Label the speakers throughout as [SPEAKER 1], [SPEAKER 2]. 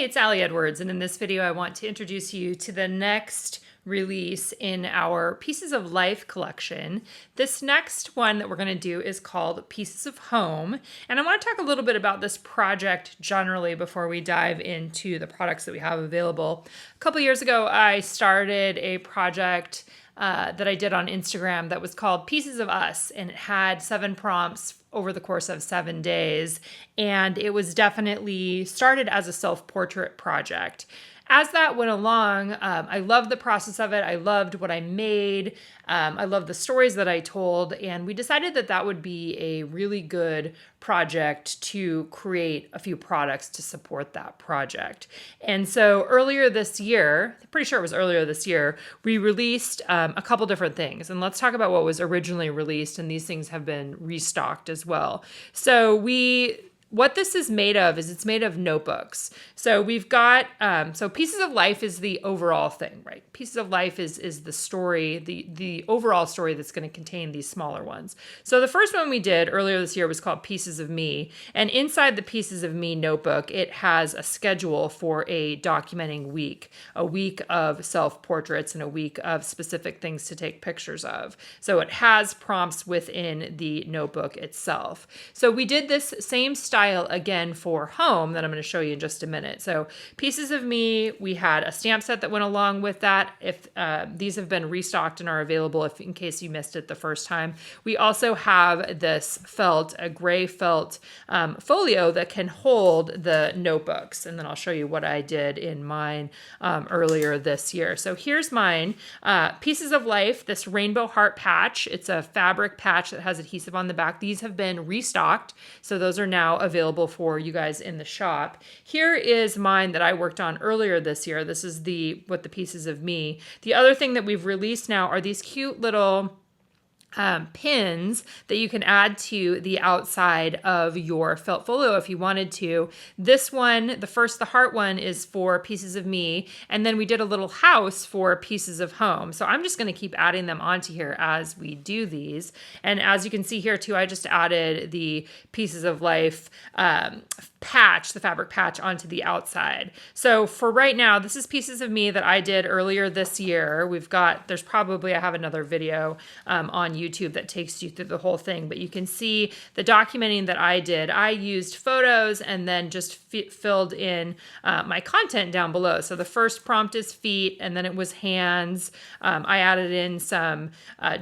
[SPEAKER 1] Hey, it's Allie Edwards, and in this video I want to introduce you to the next release in our Pieces of Life collection. This next one that we're going to do is called Pieces of Home, and I want to talk a little bit about this project generally before we dive into the products that we have available. A couple years ago, I started a project that I did on Instagram that was called Pieces of Us, and it had 7 prompts over the course of 7 days, and it was definitely started as a self-portrait project. As that went along, I loved the process of it. I loved what I made. I loved the stories that I told, and we decided that that would be a really good project to create a few products to support that project. And so earlier this year, I'm pretty sure it was earlier this year, we released a couple different things. And let's talk about what was originally released, and these things have been restocked as well. So what this is made of is it's made of notebooks. So we've got, so Pieces of Life is the overall thing, right? Pieces of Life is the story, the overall story that's going to contain these smaller ones. So the first one we did earlier this year was called Pieces of Me. And inside the Pieces of Me notebook, it has a schedule for a documenting week, a week of self-portraits and a week of specific things to take pictures of. So it has prompts within the notebook itself. So we did this same style again for home that I'm going to show you in just a minute. So Pieces of Me, we had a stamp set that went along with that. If these have been restocked and are available if in case you missed it the first time. We also have this felt, a gray felt folio that can hold the notebooks. And then I'll show you what I did in mine earlier this year. So here's mine, Pieces of Life, this rainbow heart patch. It's a fabric patch that has adhesive on the back. These have been restocked. So those are now available for you guys in the shop. Here is mine that I worked on earlier this year. This is the Pieces of Me. The other thing that we've released now are these cute little pins that you can add to the outside of your felt folio if you wanted to. This one, the heart one, is for Pieces of Me, and then we did a little house for Pieces of Home. So I'm just going to keep adding them onto here as we do these. And as you can see here too, I just added the Pieces of Life patch, the fabric patch, onto the outside. So for right now, this is Pieces of Me that I did earlier this year. I have another video on YouTube that takes you through the whole thing, but you can see the documenting that I did. I used photos and then just filled in my content down below. So the first prompt is feet, and then it was hands. I added in some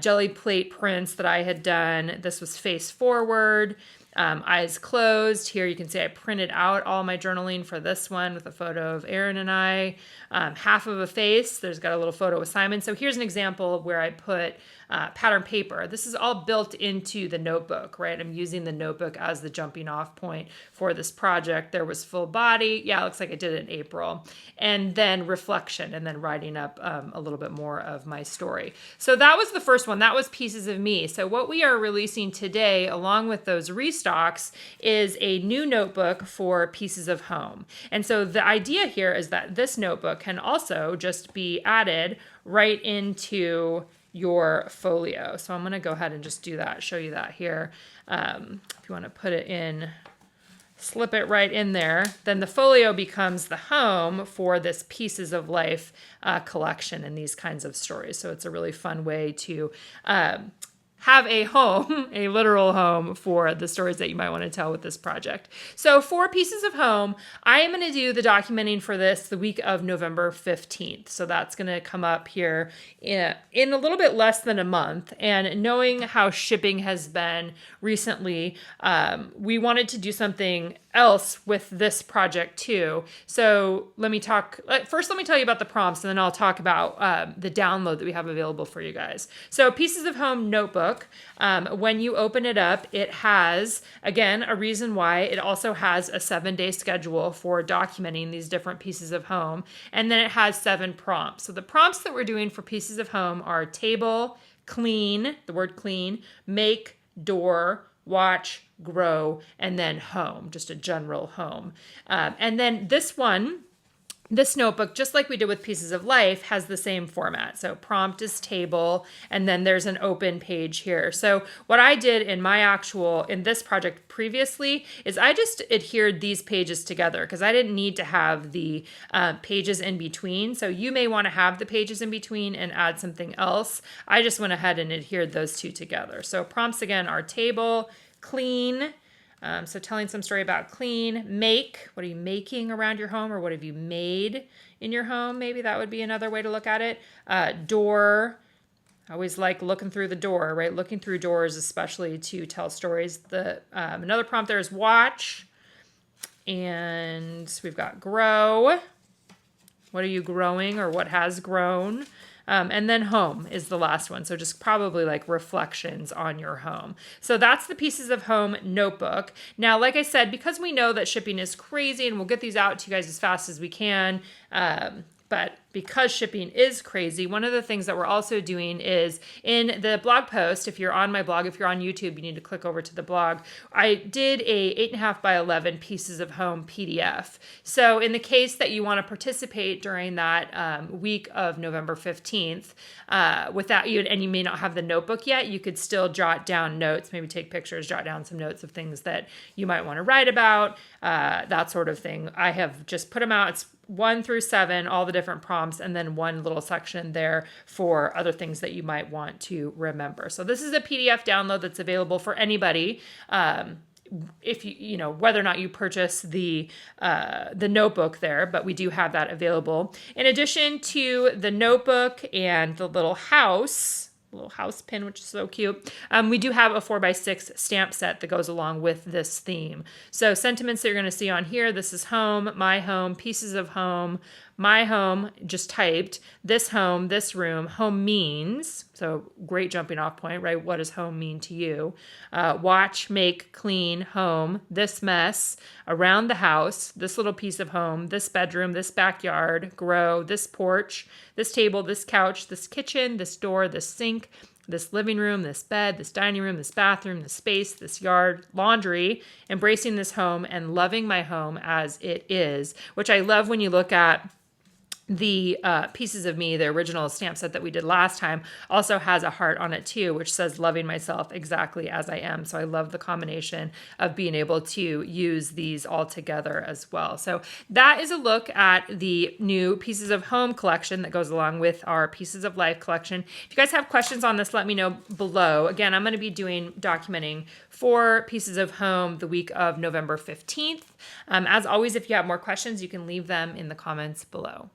[SPEAKER 1] jelly plate prints that I had done. This was face forward. Eyes closed. Here you can see I printed out all my journaling for this one with a photo of Aaron and I. Half of a face. There's got a little photo of Simon. So here's an example of where I put pattern paper. This is all built into the notebook, right? I'm using the notebook as the jumping off point for this project. There was full body. Yeah, it looks like I did it in April. And then reflection, and then writing up a little bit more of my story. So that was the first one. That was Pieces of Me. So what we are releasing today, along with those restocks, is a new notebook for Pieces of Home. And so the idea here is that this notebook can also just be added right into your folio. So I'm going to go ahead and just do that, show you that here. If you want to put it in, slip it right in there, then the folio becomes the home for this Pieces of Life collection and these kinds of stories. So it's a really fun way to have a home, a literal home, for the stories that you might want to tell with this project. So for Pieces of Home, I am going to do the documenting for this the week of November 15th. So that's going to come up here in a little bit less than a month. And knowing how shipping has been recently, we wanted to do something else with this project too. So let me tell you about the prompts, and then I'll talk about the download that we have available for you guys. So Pieces of Home notebook, when you open it up, it has, again, a reason why. It also has a 7-day schedule for documenting these different pieces of home, and then it has 7 prompts. So the prompts that we're doing for Pieces of Home are table, clean, the word clean, make, door, watch, grow, and then home, just a general home. And then this one This notebook, just like we did with Pieces of Life, has the same format. So prompt is table, and then there's an open page here. So what I did in this project previously is I just adhered these pages together because I didn't need to have the pages in between. So you may want to have the pages in between and add something else. I just went ahead and adhered those two together. So prompts again are table, clean, so telling some story about clean, make, what are you making around your home, or what have you made in your home? Maybe that would be another way to look at it. Door, I always like looking through the door, right? Looking through doors, especially to tell stories. Another prompt there is watch, and we've got grow. What are you growing, or what has grown? And then home is the last one. So just probably like reflections on your home. So that's the Pieces of Home notebook. Now, like I said, because we know that shipping is crazy and we'll get these out to you guys as fast as we can, but because shipping is crazy, one of the things that we're also doing is in the blog post, if you're on my blog, if you're on YouTube, you need to click over to the blog. I did a 8.5 by 11 Pieces of Home PDF. So in the case that you want to participate during that week of November 15th, and you may not have the notebook yet, you could still jot down notes, maybe take pictures, jot down some notes of things that you might want to write about, that sort of thing. I have just put them out. It's 1 through 7, all the different prompts, and then one little section there for other things that you might want to remember. So this is a PDF download that's available for anybody. If whether or not you purchase the notebook there, but we do have that available. In addition to the notebook and the little house pin, which is so cute. We do have a 4x6 stamp set that goes along with this theme. So sentiments that you're going to see on here, this is home, my home, pieces of home, my home, just typed, this home, this room, home means, so great jumping off point, right? What does home mean to you? Watch, make, clean, home, this mess, around the house, this little piece of home, this bedroom, this backyard, grow, this porch, this table, this couch, this kitchen, this door, this sink, this living room, this bed, this dining room, this bathroom, this space, this yard, laundry, embracing this home and loving my home as it is, which I love when you look at the Pieces of Me, the original stamp set that we did last time, also has a heart on it too, which says loving myself exactly as I am. So I love the combination of being able to use these all together as well. So that is a look at the new Pieces of Home collection that goes along with our Pieces of Life collection. If you guys have questions on this, let me know below. Again, I'm going to be documenting 4 Pieces of Home the week of November 15th. As always, if you have more questions, you can leave them in the comments below.